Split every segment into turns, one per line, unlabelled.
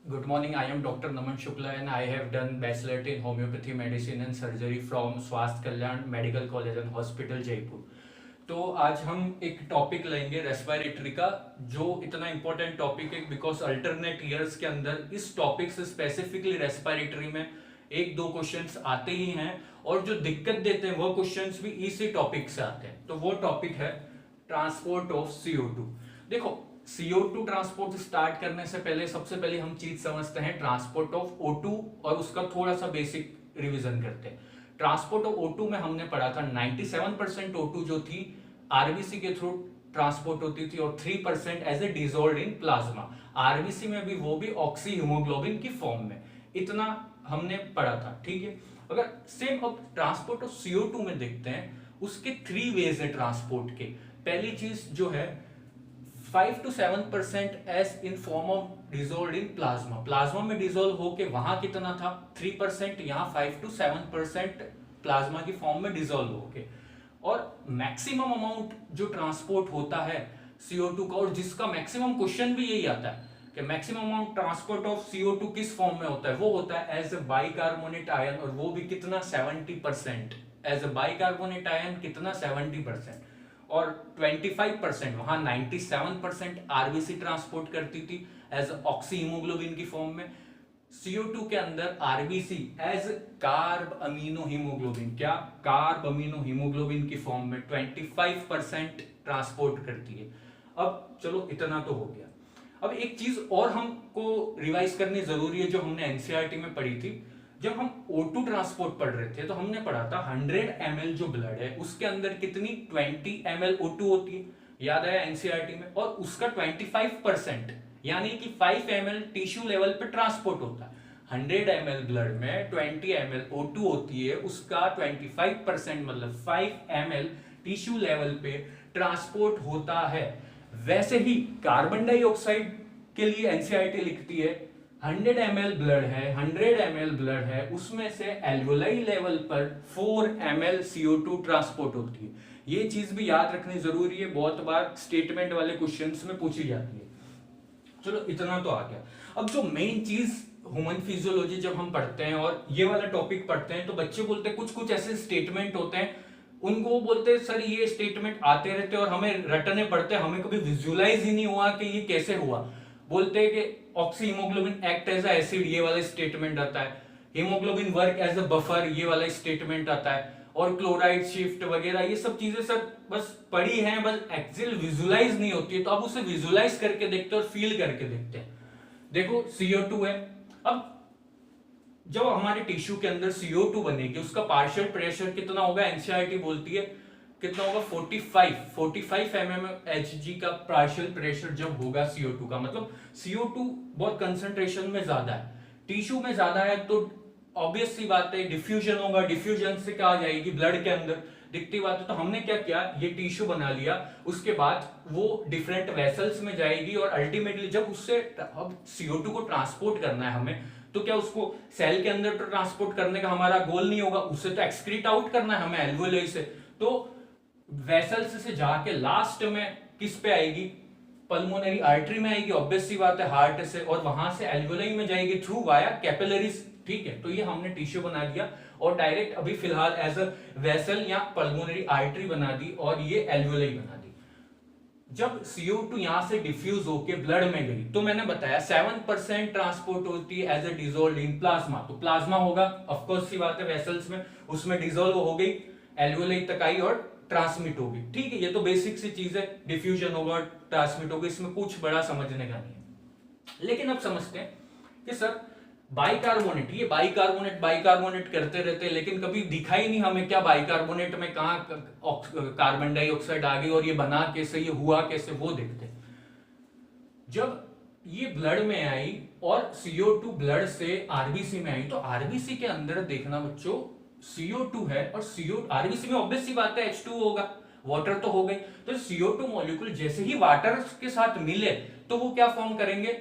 Good morning. I am Dr. Naman Shukla and I have done bachelorate in homeopathy medicine and surgery from स्वास्थ्य कल्याण medical college and hospital Jaipur. तो आज हम एक topic लेंगे respiratory का, जो इतना इंपॉर्टेंट टॉपिक है बिकॉज अल्टरनेट ईयर्स के अंदर इस टॉपिक से स्पेसिफिकली रेस्पिरेटरी में एक दो क्वेश्चंस आते ही हैं और जो दिक्कत देते हैं वो क्वेश्चंस भी इसी टॉपिक से आते हैं। तो वो टॉपिक है ट्रांसपोर्ट ऑफ CO2। देखो, CO2 ट्रांसपोर्ट स्टार्ट करने से पहले सबसे पहले हम चीज समझते हैं ट्रांसपोर्ट ऑफ O2 और उसका थोड़ा सा बेसिक रिवीजन करते हैं। ट्रांसपोर्ट ऑफ O2 में हमने पढ़ा था 97% O2 जो थी आरबीसी के थ्रू ट्रांसपोर्ट होती थी और 3% as a dissolved in plasma. RBC में भी वो भी ऑक्सी हीमोग्लोबिन की फॉर्म में, इतना हमने पढ़ा था। ठीक है, अगर सेम अब ट्रांसपोर्ट ऑफ CO2 में देखते हैं, उसके 3 वेज है ट्रांसपोर्ट के। पहली चीज जो है 5 to 7% as in form of dissolved in plasma. Plasma में डिसॉल्व होके वहां कितना था 3%, यहाँ 5 to 7% प्लाज्मा की फॉर्म में डिसॉल्व होके। और मैक्सिमम अमाउंट जो ट्रांसपोर्ट होता है CO2 का, और जिसका मैक्सिमम क्वेश्चन भी यही आता है कि maximum amount transport of CO2 किस फॉर्म में होता है, वो होता है एज ए बाइकार्बोनेट आयन, और वो भी कितना 70%। एज ए बाइकार्बोनेट आयन कितना 70%, और 25% वहां 97% आरबीसी ट्रांसपोर्ट करती थी एज ऑक्सी हीमोग्लोबिन की फॉर्म में। CO2 के अंदर RBC as carb amino haemoglobin, क्या कार्ब अमीनो हीमोग्लोबिन की फॉर्म में 25% ट्रांसपोर्ट करती है। अब चलो इतना तो हो गया। अब एक चीज और हमको रिवाइज करनी जरूरी है जो हमने एनसीईआरटी में पढ़ी थी। जब हम O2 ट्रांसपोर्ट पढ़ रहे थे तो हमने पढ़ा था 100 ml जो ब्लड है उसके अंदर कितनी 20 ml O2 होती है, याद आया एनसीईआरटी में, और उसका 25% यानी कि 5 ml टिश्यू लेवल पे ट्रांसपोर्ट होता है। 100 ml ब्लड में 20 ml O2 होती है, उसका 25% मतलब 5 ml टिश्यू लेवल पे ट्रांसपोर्ट होता है। वैसे ही कार्बन डाइऑक्साइड के लिए एनसीईआरटी लिखती है 100 ml ब्लड है, 100 ml ब्लड है, उसमें से एल्वोलाई लेवल पर 4 ml CO2 ट्रांसपोर्ट होती है। ये चीज भी याद रखनी जरूरी है, बहुत बार स्टेटमेंट वाले क्वेश्चंस में पूछी जाती है। चलो इतना तो आ गया। अब जो मेन चीज ह्यूमन फिजियोलॉजी जब हम पढ़ते हैं और ये वाला टॉपिक पढ़ते हैं तो बच्चे बोलते हैं कुछ कुछ ऐसे स्टेटमेंट होते हैं, उनको वो बोलते हैं सर ये स्टेटमेंट आते रहते हैं और हमें रटने पड़ते हैं, हमें कभी विजुअलाइज ही नहीं हुआ कि ये कैसे हुआ। बोलते हैं कि oxy haemoglobin act as a acid, ये वाला स्टेटमेंट आता है। Haemoglobin work as a buffer, ये वाला स्टेटमेंट आता है। और क्लोराइड शिफ्ट वगैरह ये सब चीजें सर बस पढ़ी हैं, बस एक्चुअल विजुअलाइज नहीं होती है। तो अब उसे विजुअलाइज करके देखते हैं और फील करके देखते हैं। देखो CO2 है, अब जब हमारे टिश्यू के अंदर CO2 बनेगी उसका पार्शियल प्रेशर कितना होगा, एनसीईआरटी बोलती है कितना होगा 45 mmHg का पार्शियल प्रेशर जब होगा CO2 का, मतलब CO2 बहुत कंसंट्रेशन में ज्यादा है, टिश्यू में ज्यादा है, तो ऑब्वियस सी बात है डिफ्यूजन होगा। डिफ्यूजन से क्या आ जाएगी ब्लड के अंदर, दिखती बात है। तो हमने क्या किया, ये टिश्यू बना लिया, उसके बाद वो डिफरेंट वेसल्स में जाएगी और अल्टीमेटली जब उससे अब CO2 को ट्रांसपोर्ट करना है हमें, तो क्या उसको सेल के अंदर ट्रांसपोर्ट करने का हमारा गोल नहीं होगा, उससे तो एक्सक्रीट आउट करना है हमें एल्वोलाई से। तो वेसल्स से जाके लास्ट में किस पे आएगी, पल्मोनरी आर्टरी में आएगी, ऑब्वियस सी बात है हार्ट से, और वहां से एल्वोलाई में जाएगी थ्रू वाया कैपिलरीज। ठीक है, तो ये हमने टिश्यू बना दिया और डायरेक्ट अभी फिलहाल एज अ वेसल या पल्मोनरी आर्टरी बना दी और ये एल्वोलाई बना दी। जब CO2 यहां से डिफ्यूज होके ब्लड में गई तो मैंने बताया 7% ट्रांसपोर्ट होती है as a dissolved in plasma. तो प्लाज्मा होगा ऑफकोर्स सी बात है वेसल्स में, उसमें डिसॉल्व हो गई, एल्वोलाई तक आई और ट्रांसमिट होगी। ठीक है, ये तो बेसिक सी चीज है, डिफ्यूजन होगा ट्रांसमिट होगा, इसमें कुछ बड़ा समझने का नहीं है। लेकिन अब समझते हैं कि सर बाइकार्बोनेट, ये बाइकार्बोनेट करते रहते हैं, लेकिन कभी दिखा ही नहीं हमें क्या बाइकार्बोनेट में कहां कार्बन डाइऑक्साइड आ गई और ये बना कैसे, ये हुआ कैसे, वो देखते हैं। जब ये ब्लड में आई और CO2 ब्लड से आरबीसी में आई, तो आरबीसी के अंदर देखना बच्चों CO2 है और आरबीसी में ऑब्वियस सी बात है H2 होगा, वाटर तो हो गई। तो CO2 मॉलिक्यूल जैसे ही वाटर के साथ मिले तो वो क्या फॉर्म करेंगे,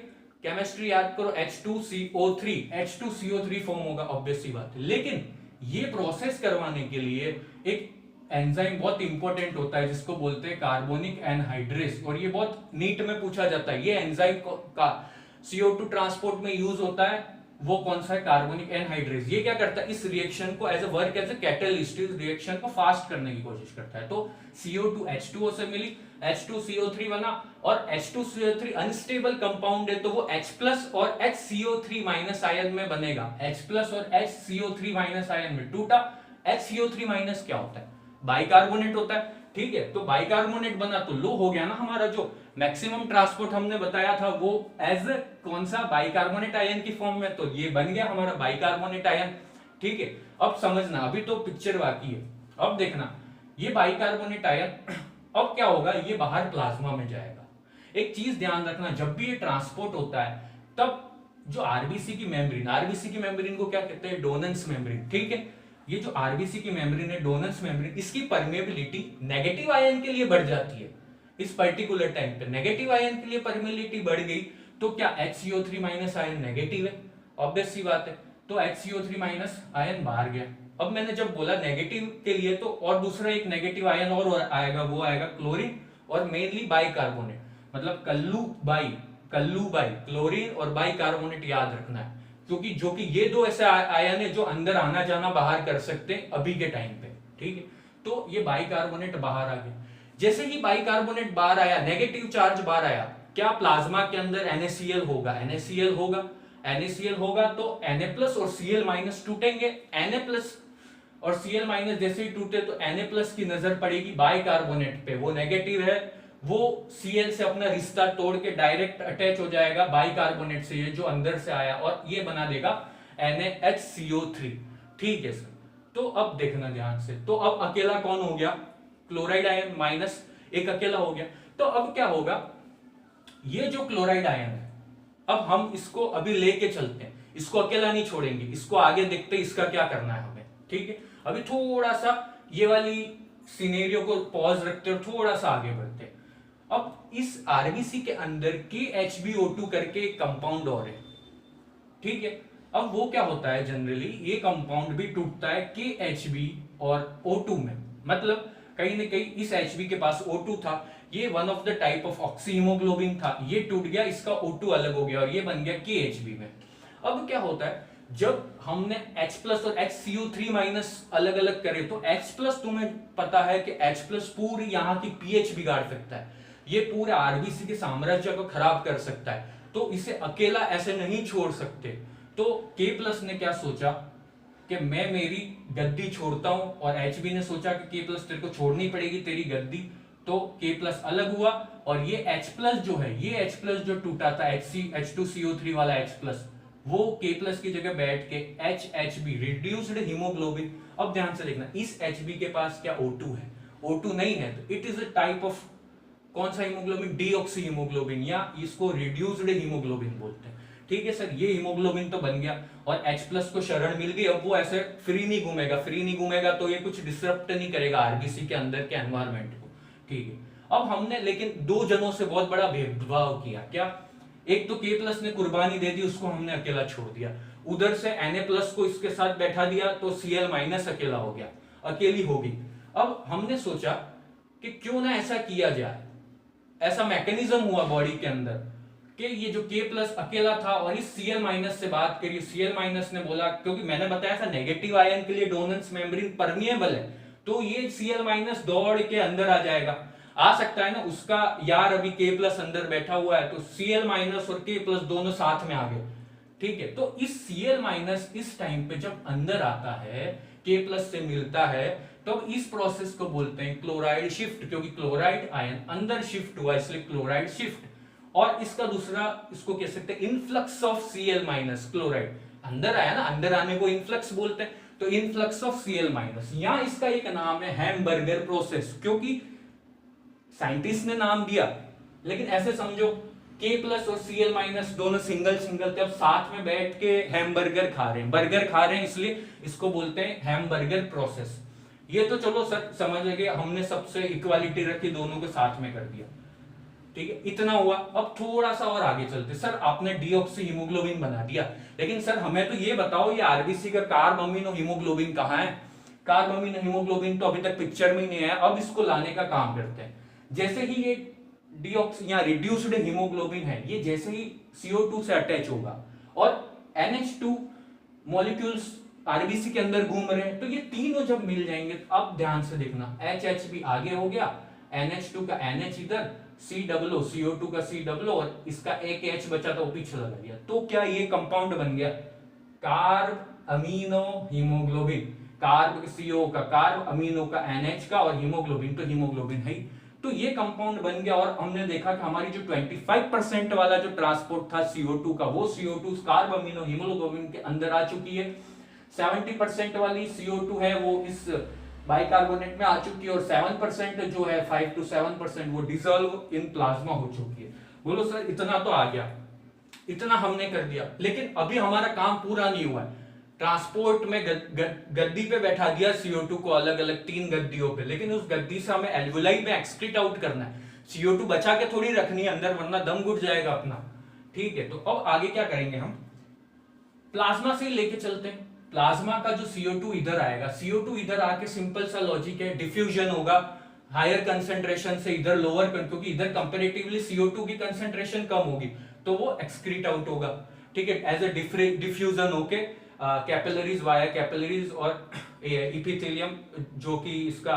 केमिस्ट्री याद करो, H2CO3 फॉर्म होगा, ऑब्वियस सी बात है। लेकिन ये प्रोसेस करवाने के लिए एक एंजाइम बहुत इंपॉर्टेंट होता है जिसको बोलते हैं कार्बोनिक एनहाइड्रेस, और ये बहुत नीट में पूछा जाता है ये एंजाइम का CO2 ट्रांसपोर्ट में यूज होता है वो कौन सा है, कार्बोनिक एनहाइड्रेज। ये क्या करता है, इस रिएक्शन को as a work as a catalyst, इस रिएक्शन को फास्ट करने की कोशिश करता है। तो CO2 H2O से मिली, H2CO3 बना, और H2CO3 अनस्टेबल कंपाउंड है तो वो H+ और HCO3- आयन में बनेगा। H+ और HCO3- आयन में टूटा। HCO3- क्या होता है, बाइकार्बोनेट होता है। ठीक है, तो बाइकार्बोनेट बना तो लो हो गया ना हमारा। जो मैक्सिमम ट्रांसपोर्ट हमने बताया था वो एज कौन सा, बाइकार्बोनेट आयन की फॉर्म में, तो ये बन गया हमारा बाइकार्बोनेट आयन। ठीक है, अब समझना, अभी तो पिक्चर बाकी है। अब देखना, ये बाइकार्बोनेट आयन अब क्या होगा, ये बाहर प्लाज्मा में जाएगा। एक चीज ध्यान रखना, जब भी ये ट्रांसपोर्ट होता है तब जो आरबीसी की मेम्ब्रेन को क्या कहते हैं, डोनेंस मेम्ब्रेन। ठीक है, ये जो आरबीसी की मेम्ब्रेन है, डोनेंस मेम्ब्रेन, इसकी परमेबिलिटी नेगेटिव आयन के लिए बढ़ जाती है। इस पर्टिकुलर टाइम पे नेगेटिव आयन के लिए परमेबिलिटी बढ़ गई तो क्या HCO3- आयन नेगेटिव है, ऑब्वियस सी बात है। तो HCO3- आयन बाहर गया। अब मैंने जब बोला नेगेटिव के लिए, तो और दूसरा एक नेगेटिव आयन और आएगा, वो आएगा क्लोरीन और मेनली बाइकार्बोनेट, मतलब कल्लू बाई क्लोरीन और बाइकार्बोनेट याद रखना है, क्योंकि जो कि ये दो ऐसे आयन है जो अंदर आना जाना बाहर कर सकते हैं अभी के टाइम पे। ठीक है, तो ये बाइकार्बोनेट बाहर आ गया। जैसे ही बाइकार्बोनेट बाहर आया, नेगेटिव चार्ज बाहर आया, क्या प्लाज्मा के अंदर NaCl होगा, NaCl होगा तो Na+ और Cl- टूटेंगे। Na+ और Cl- जैसे ही टूटे तो Na+ की नजर पड़ेगी बाइकार्बोनेट पे, वो नेगेटिव है, वो Cl से अपना रिश्ता तोड़ के डायरेक्ट अटैच हो जाएगा बाइकार्बोनेट से, ये जो अंदर से आया, और ये बना देगा NaHCO3। ठीक है सर, तो अब देखना ध्यान से, तो अब अकेला कौन हो गया, क्लोराइड आयन माइनस एक अकेला हो गया। तो अब क्या होगा, ये जो क्लोराइड आयन है, अब हम इसको अभी लेके चलते हैं, इसको अकेला नहीं छोड़ेंगे, इसको आगे देखते हैं इसका क्या करना है हमें। ठीक है, अभी थोड़ा सा ये वाली सिनेरियो को पॉज रखते हैं और थोड़ा सा आगे बढ़ते हैं। अब इस आरबीसी के अंदर KHbO2 करके एक कंपाउंड और है। ठीक है, अब वो क्या होता है, जनरली ये कंपाउंड भी टूटता है KHb और O2 में, मतलब कहीं ना कहीं इस Hb के पास O2 था, ये one of the type of oxyhaemoglobin था, ये टूट गया, इसका O2 अलग हो गया और ये बन गया KHb में। अब क्या होता है, जब हमने H+ और HCO3- अलग अलग करे तो H+ तुम्हें पता है कि H+ पूरी यहाँ की pH बिगाड़ सकता है, ये पूरे आरबीसी के साम्राज्य को खराब कर सकता है, तो इसे अकेला ऐसे नहीं छोड़ सकते। तो K+ ने क्या सोचा कि मैं मेरी गद्दी छोड़ता हूं, और HB ने सोचा कि K+ तेरे को छोड़नी पड़ेगी तेरी गद्दी, तो K+ अलग हुआ, और ये H+ जो है, ये H+ जो टूटा था H2CO3 वाला H+, वो K+ की जगह बैठ के HHB रिड्यूस्ड हीमोग्लोबिन। अब ध्यान से देखना, इस HB के पास क्या O2 है, O2 नहीं है, तो it is a type of कौन सा हीमोग्लोबिन, डीऑक्सी हीमोग्लोबिन, या इसको रिड्यूस्ड हीमोग्लोबिन बोलते हैं। ठीक है सर, ये हीमोग्लोबिन तो बन गया और H+ को शरण मिल गई, अब वो ऐसे फ्री नहीं घूमेगा तो ये कुछ डिसरप्ट नहीं करेगा आरबीसी के अंदर के एनवायरमेंट को। ठीक है, अब हमने लेकिन दो जनों से बहुत बड़ा भेदभाव किया, क्या, एक तो K+ ने कुर्बानी दे दी, उसको हमने अकेला छोड़ दिया, उधर से Na+ को इसके साथ बैठा दिया तो Cl- अकेला हो गया, अकेली होगी। अब हमने सोचा कि क्यों ना ऐसा किया जाए, ऐसा मैकेनिज्म हुआ बॉडी के अंदर कि ये जो K+ अकेला था और इस Cl- से बात करी, Cl- ने बोला, क्योंकि मैंने बताया था नेगेटिव आयन के लिए डोनेंस मेम्ब्रेन परमिएबल है, तो ये Cl- दौड़ के अंदर आ जाएगा, आ सकता है ना, उसका यार अभी K+ अंदर बैठा हुआ है, तो Cl- और K+ दोनों साथ में आ गए। ठीक है, तो इस Cl- इस टाइम पे जब अंदर आता है, K+ से मिलता है, तो इस प्रोसेस को बोलते हैं क्लोराइड शिफ्ट, क्योंकि क्लोराइड आयन अंदर शिफ्ट हुआ इसलिए क्लोराइड शिफ्ट। और इसका दूसरा, इसको कह सकते हैं इनफ्लक्स ऑफ Cl- क्लोराइड अंदर आया ना, अंदर आने को इनफ्लक्स बोलते हैं, तो इनफ्लक्स ऑफ Cl-, यहां इसका एक नाम है हैमबर्गर प्रोसेस, क्योंकि साइंटिस्ट ने नाम दिया, लेकिन ऐसे समझो K+ और Cl- दोनों सिंगल थे, अब साथ में बैठ के हैमबर्गर खा रहे हैं, बर्गर खा रहे हैं, इसलिए इसको बोलते हैं हैमबर्गर प्रोसेस। ये तो चलो सर समझ गए, हमने सबसे इक्वालिटी रखी, दोनों को साथ में कर दिया। ठीक है, इतना हुआ। अब थोड़ा सा और आगे चलते, सर आपने डीऑक्सी हीमोग्लोबिन बना दिया, लेकिन सर हमें तो ये बताओ, ये आरबीसी का कार्ब अमीनो हीमोग्लोबिन कहाँ है, कार्ब अमीनो हीमोग्लोबिन तो अभी तक पिक्चर में ही नहीं आया, अब इसको लाने का काम करते हैं। जैसे ही ये डीऑक्सी या रिड्यूस्ड हीमोग्लोबिन है, ये जैसे ही CO2 से अटैच होगा और NH2 मॉलिक्यूल्स आरबीसी के अंदर घूम रहे हैं, तो ये तीनों जब मिल जाएंगे, तो अब ध्यान से देखना, HH भी आगे हो गया, NH2 का NH इधर, COO CO2 का COO और इसका एक H बचा था वो पीछे लगा दिया, तो क्या ये कंपाउंड बन गया carb amino haemoglobin. Carb CO का कार्ब, अमीनो का NH का और हीमोग्लोबिन तो हीमोग्लोबिन है। तो ये कंपाउंड बन गया और हमने देखा कि हमारी जो 25% वाला जो ट्रांसपोर्ट था CO2 का, वो CO2 कार्ब अमीनो हीमोग्लोबिन के अंदर आ चुकी है। 70% वाली CO2 है वो इस बाइकार्बोनेट में आ चुकी है और 7% जो है 5 to 7% वो डिसॉल्व इन प्लाज्मा हो चुकी है। बोलो सर इतना तो आ गया, इतना हमने कर दिया, लेकिन अभी हमारा काम पूरा नहीं हुआ है। ट्रांसपोर्ट में गद्दी पे बैठा दिया CO2 को अलग अलग 3 गद्दियों पे, लेकिन उस गद्दी से हमें एल्वुलाई में एक्सक्रीट आउट करना है। CO2 बचा के थोड़ी रखनी है अंदर, वरना दम घुट जाएगा अपना। ठीक है, तो अब आगे क्या करेंगे, हम प्लाज्मा से लेके चलते हैं। प्लाज्मा का जो CO2 इधर आएगा, CO2 इधर आके सिंपल सा लॉजिक है, डिफ्यूजन होगा हायर कंसेंट्रेशन से इधर लोअर, क्योंकि इधर कंपैरेटिवली CO2 की कंसेंट्रेशन कम होगी, तो वो एक्सक्रीट आउट होगा। ठीक है, एज ए डिफ्यूजन होके कैपिलरीज वाया कैपिलरीज और इपिथेलियम जो कि इसका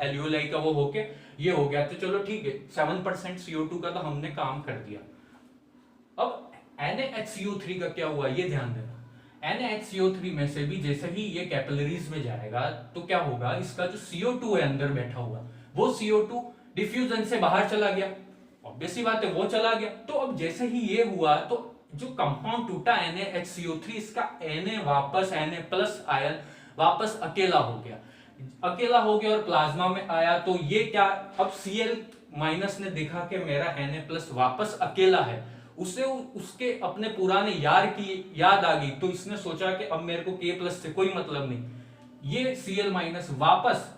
एल्यूलाई का वो होके ये हो गया। तो चलो ठीक है, 7% CO2 का तो हमने काम कर दिया। अब NaHCO3 का क्या हुआ ये ध्यान देना। NaHCO3 में से भी जैसे ही ये कैपिलरीज में जाएगा तो क्या होगा, इसका जो CO2 है अंदर बैठा हुआ, वो CO2 डिफ्यूजन से बाहर चला गया, ऑब्वियस सी बात है वो चला गया। तो अब जैसे ही ये हुआ तो जो कंपाउंड टूटा NaHCO3, इसका Na वापस Na प्लस आयन वापस अकेला हो गया, अकेला हो गया और प्लाज्मा में आया। तो ये क्या, अब Cl माइनस ने देखा कि मेरा Na प्लस वापस अकेला है, उसे उसके अपने पुराने यार की याद आ गई, तो इसने सोचा कि अब मेरे को K प्लस से कोई मतलब नहीं। ये Cl माइनस वापस,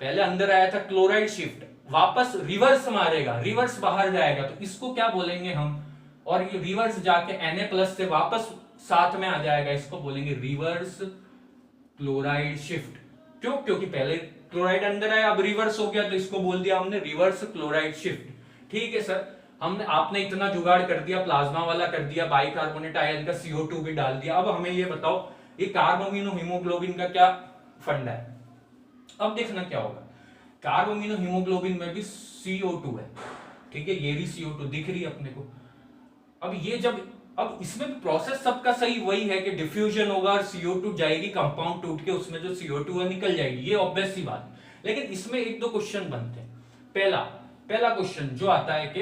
पहले अंदर आया था क्लोराइड शिफ्ट, वापस रिवर्स मारेगा, रिवर्स बाहर जाएगा, तो इसको क्या बोलेंगे हम, और ये रिवर्स जाके Na प्लस से वापस साथ में आ जाएगा, इसको बोलेंगे रिवर्स क्लोराइड शिफ्ट। क्यों, क्योंकि पहले क्लोराइड अंदर आया, अब रिवर्स हो गया, तो इसको बोल दिया हमने रिवर्स क्लोराइड शिफ्ट। ठीक है सर, हमने आपने इतना जुगाड़ कर दिया, प्लाज्मा वाला कर दिया, बाइकार्बोनेट आयन का CO2 भी डाल दिया। अब हमें ये बताओ ये कार्ब अमीनो हीमोग्लोबिन का क्या फंडा है। अब देखना क्या होगा, कार्ब अमीनो हीमोग्लोबिन में भी CO2 है, ठीक है, ये भी CO2 दिख रही है अपने को। अब ये जब, अब इसमें प्रोसेस सबका सही वही है कि डिफ्यूजन होगा और CO2 जाएगी, कंपाउंड टूट के उसमें जो CO2 है निकल जाएगी, ये ऑब्वियस सी बात है। लेकिन इसमें एक दो क्वेश्चन बनते हैं। पहला क्वेश्चन जो आता है कि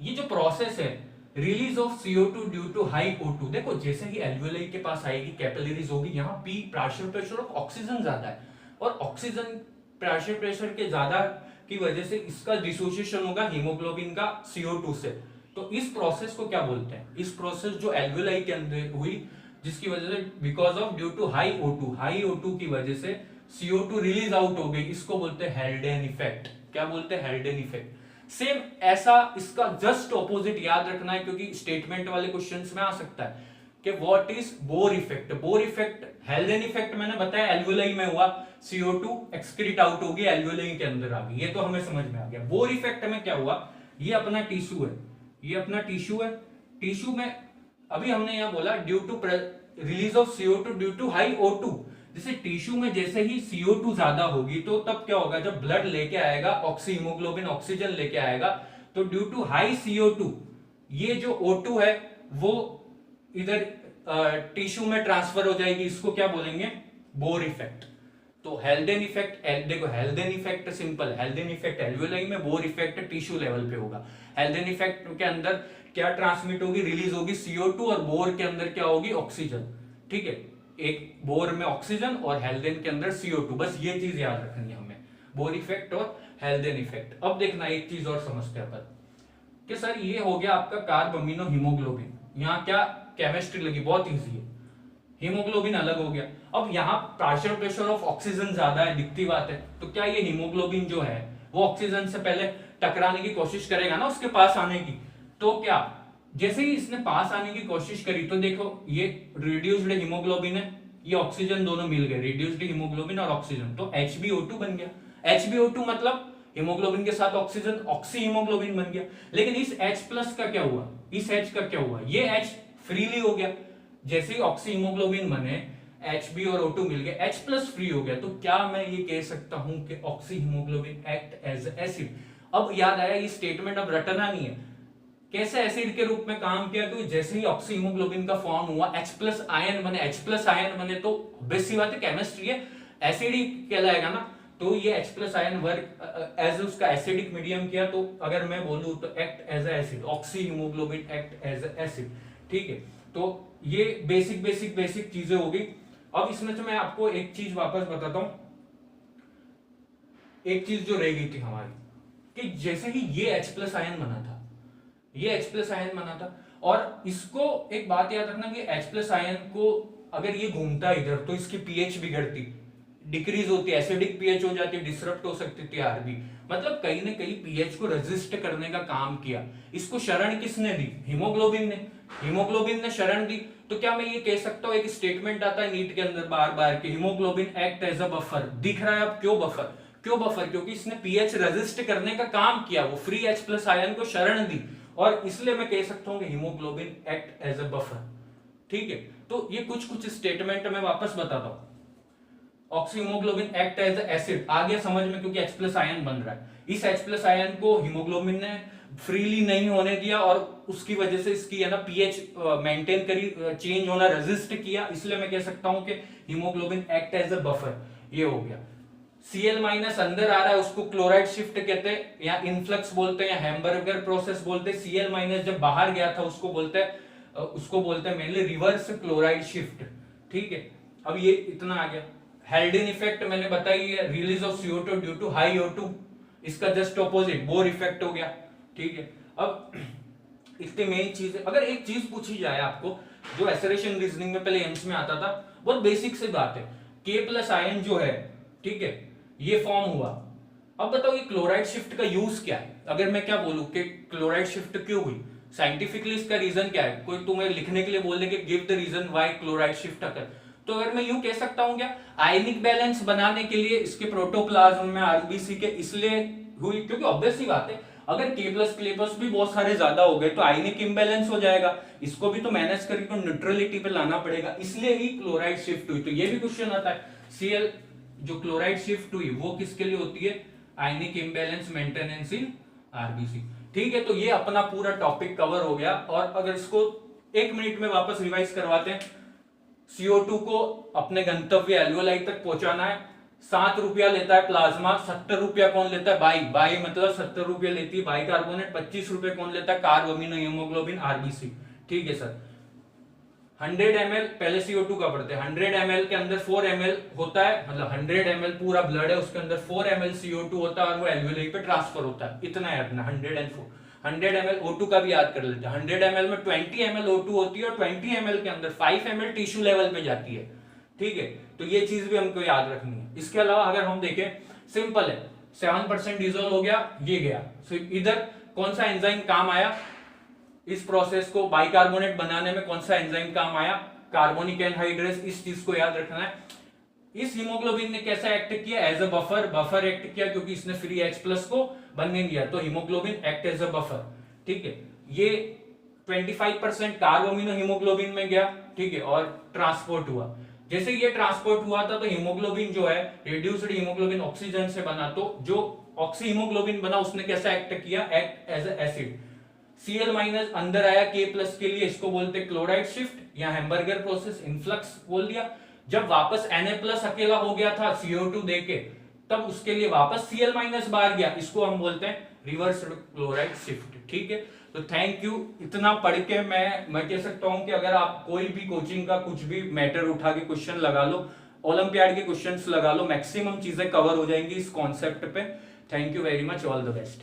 ये जो प्रोसेस है release of CO2 due to high O2, देखो जैसे ही एल्वेओलाई के पास आएगी, कैपिलरीज होगी, यहाँ P partial pressure of oxygen ज्यादा है और ऑक्सीजन पार्शियल प्रेशर के ज्यादा की वजह से इसका डिसोसिएशन होगा हीमोग्लोबिन का CO2 से। तो इस प्रोसेस को क्या बोलते हैं, इस प्रोसेस जो एल्वेओलाई के अंदर हुई जिसकी वजह से because of due to high O2 की वजह से CO2 रिलीज आउट हो गई, इसको बोलते हैं हेल्डेन इफेक्ट। क्या बोलते हैं, हेल्डेन इफेक्ट। सेम ऐसा इसका जस्ट ऑपोजिट याद रखना है, क्योंकि स्टेटमेंट वाले क्वेश्चंस में आ सकता है कि what is Bohr effect. Bohr effect, हेल्डेन effect मैंने बताया एल्वेओलाई में हुआ, CO2 एक्सक्रीट आउट होगी, एल्वेओलाई के अंदर आ गई, ये तो हमें समझ में आ गया। बोर इफेक्ट में क्या हुआ, ये अपना टिश्यू है, ये अपना टिश्यू है, टिश्यू में अभी हमने यहां बोला due to release of CO2 due to high O2, जैसे टिश्यू में जैसे ही CO2 ज्यादा होगी तो तब क्या होगा, जब ब्लड लेके आएगा हीमोग्लोबिन ऑक्सीजन लेके आएगा, तो ड्यू टू हाई CO2 ये जो O2 है वो इधर टिश्यू में ट्रांसफर हो जाएगी, इसको क्या बोलेंगे, बोर इफेक्ट। तो हेल्डेन इफेक्ट, देखो हेल्डेन इफेक्ट सिंपल, हेल्डेन इफेक्ट एल्वेओलाई में, बोर इफेक्ट टिश्यू लेवल पे होगा। हेल्डेन इफेक्ट के अंदर क्या ट्रांसमिट होगी, रिलीज होगी CO2 और बोर के अंदर क्या होगी, ऑक्सीजन। ठीक है, एक बोर में ऑक्सीजन और हेल्डेन के अंदर CO2, बस ये चीज याद रखनी है हमें, बोर इफेक्ट और हेल्डेन इफेक्ट। अब देखना एक चीज और समझते हैं अपन कि सर ये हो गया आपका कार्ब अमीनो हीमोग्लोबिन, यहाँ क्या केमिस्ट्री लगी, बहुत इजी है, हीमोग्लोबिन अलग हो गया। अब यहाँ पार्शियल प्रेशर ऑफ ऑक्सीजन ज्यादा है, दिखती बात है, तो क्या ये हीमोग्लोबिन जो है वो ऑक्सीजन से पहले टकराने की कोशिश करेगा ना, उसके पास आने की। तो क्या जैसे ही इसने पास आने की कोशिश करी तो देखो ये रिड्यूस्ड हीमोग्लोबिन है, ये ऑक्सीजन दोनों मिल गए, रिड्यूस्ड हीमोग्लोबिन और ऑक्सीजन, तो HbO2 बन गया। HbO2 मतलब हीमोग्लोबिन के साथ ऑक्सीजन, ऑक्सी हीमोग्लोबिन बन गया। लेकिन इस H प्लस का क्या हुआ, इस H का क्या हुआ, ये H फ्रीली हो गया। जैसे ही ऑक्सी हीमोग्लोबिन बने, HB और O2 मिल गए, H प्लस फ्री हो गया। तो क्या मैं ये कह सकता हूं कि oxy haemoglobin act as acid. अब याद आया, ये स्टेटमेंट अब रटना नहीं है, कैसे एसिड के रूप में काम किया। तो जैसे ही ऑक्सी हीमोग्लोबिन का फॉर्म हुआ, H प्लस आयन बने, H प्लस आयन बने तो ऑब्वियस सी बात है केमिस्ट्री है, एसिड ही कहलाएगा ना। तो ये H plus ion work as उसका एसिडिक मीडियम किया। तो अगर मैं बोलूं तो act as acid, oxy haemoglobin act as acid. ठीक है, तो ये बेसिक चीजें हो गई। अब इसमें से मैं आपको एक चीज वापस बताता हूं, एक चीज जो रह गई थी हमारी, कि जैसे ही ये H प्लस आयन बना था, ये H प्लस आयन बना था, और इसको एक बात याद रखना कि H प्लस आयन को अगर ये घूमता इधर तो इसकी पीएच बिगड़ती, डिक्रीज होती, एसिडिक पीएच हो जाती, डिसरप्ट हो सकती थी आरबी। मतलब कहीं ना कहीं पीएच को रेजिस्ट करने का काम किया। इसको शरण किसने दी, हीमोग्लोबिन ने, हीमोग्लोबिन ने शरण दी। तो क्या मैं ये कह सकता हूं, एक स्टेटमेंट आता है नीट के अंदर बार बार कि haemoglobin act as a buffer. दिख रहा है अब क्यों बफर, क्यों बफर, क्योंकि इसने पीएच रेजिस्ट करने का काम किया, वो फ्री H प्लस आयन को शरण दी, और इसलिए मैं कह सकता हूं कि haemoglobin act as a buffer. ठीक है, तो ये कुछ स्टेटमेंट मैं वापस बताता हूं। Oxy haemoglobin act as acid आ गया समझ में, क्योंकि H प्लस आयन बन रहा है। इस H प्लस आयन को हीमोग्लोबिन ने फ्रीली नहीं होने दिया, और उसकी वजह से इसकी है ना पीएच मेंटेन करी, चेंज होना रेजिस्ट किया। इसलिए मैं कह सकता हूं कि haemoglobin act as a buffer. ये हो गया। Cl माइनस अंदर आ रहा है, उसको क्लोराइड शिफ्ट कहते हैं, या इनफ्लक्स बोलते हैं, या हैम्बर्गर प्रोसेस बोलते हैं। Cl माइनस जब बाहर गया था उसको बोलते हैं मेनली रिवर्स क्लोराइड शिफ्ट। ठीक है, अब ये इतना आ गया। हेल्डेन इफेक्ट मैंने बताई है, release of CO2 due to high O2, इसका जस्ट ऑपोजिट बोर इफेक्ट हो गया। ठीक है, अब इसके मेन चीज, अगर एक चीज पूछी जाए आपको जो एसरेशन रीजनिंग में पहले एम्स में आता था, बहुत बेसिक सी बात है, K प्लस आयन जो है, ठीक है, ये फॉर्म हुआ। अब बताओ ये क्लोराइड शिफ्ट का यूज क्या है। अगर मैं क्या बोलूं कि क्लोराइड शिफ्ट क्यों हुई, साइंटिफिकली इसका रीजन क्या है, कोई तुम्हें लिखने के लिए बोल दे कि give the reason why chloride shift occur, तो अगर मैं यूं कह सकता हूं क्या, आयनिक बैलेंस बनाने के लिए इसके प्रोटोप्लाज्म में आरबीसी के, इसलिए हुई, क्योंकि ऑब्वियस सी बात है अगर K प्लस भी बहुत सारे ज्यादा हो गए तो आयनिक इम्बैलेंस हो जाएगा, इसको भी तो मैनेज करके न्यूट्रलिटी पे लाना पड़ेगा, इसलिए ही क्लोराइड शिफ्ट हुई। तो ये भी क्वेश्चन आता है, Cl जो क्लोराइड शिफ्ट हुई वो किसके लिए होती है, आयनिक इम्बैलेंस मेंटेनेंस इन आरबीसी। ठीक है, तो ये अपना पूरा टॉपिक कवर हो गया। और अगर इसको एक मिनट में वापस रिवाइज करवाते हैं, CO2 को अपने गंतव्य एल्वेओलाई तक पहुंचाना है, 7 रुपया लेता है प्लाज्मा, 70 रुपया कौन लेता है, बाई मतलब 70 रुपया लेती है बाइकार्बोनेट, 25 रुपये कौन लेता है, कार्ब अमीनो हीमोग्लोबिन आरबीसी। ठीक है सर, 100 ml पहले CO2 का पढ़ते हैं, 100 ml के अंदर 4 ml होता है, मतलब 100 ml पूरा ब्लड है, उसके अंदर 4 ml CO2 होता है और वो एल्वेओलाई पे ट्रांसफर होता है। इतना याद रखना, 100 ml O2 का भी याद कर लेते हैं। 100 ml में 20 ml O2 होती है और 20 ml के अंदर 5 ml टिश्यू लेवल पे जाती है। ठीक है, तो ये चीज भी हमको याद रखनी है। इसके अलावा अगर हम देखें, सिंपल है, 7% डिसॉल्व हो गया, ये गया, तो इधर कौन सा एंजाइम काम आया, इस प्रोसेस को बाइकार्बोनेट बनाने में कौन सा एंजाइम काम आया, कार्बोनिक एनहाइड्रेस। इस चीज को याद रखना है। इस हीमोग्लोबिन ने कैसा एक्ट किया, एज अ बफर एक्ट किया, क्योंकि इसने फ्री H प्लस को बनने दिया, तो haemoglobin act as a buffer. ठीक है, ये 25% कार्ब अमीनो हीमोग्लोबिन में गया, ठीक है, और ट्रांसपोर्ट हुआ। जैसे ये ट्रांसपोर्ट हुआ था तो हीमोग्लोबिन जो है, रिड्यूस्ड हीमोग्लोबिन ऑक्सीजन से बना, तो जो ऑक्सी हीमोग्लोबिन बना उसने कैसा एक्ट किया, act as a acid. Cl minus अंदर आया K प्लस के लिए, इसको बोलते क्लोराइड शिफ्ट या हैम्बर्गर प्रोसेस, इनफ्लक्स बोल दिया। जब वापस Na प्लस अकेला हो गया था CO2 देके, तब उसके लिए वापस Cl माइनस बाहर गया, इसको हम बोलते हैं रिवर्स क्लोराइड शिफ्ट। ठीक है, तो थैंक यू। इतना पढ़ के मैं कह सकता हूं कि अगर आप कोई भी कोचिंग का कुछ भी मैटर उठा के क्वेश्चन लगा लो, ओलंपियाड के क्वेश्चंस लगा लो, मैक्सिमम चीजें कवर हो जाएंगी इस कॉन्सेप्ट पे। Thank you very much, all the best.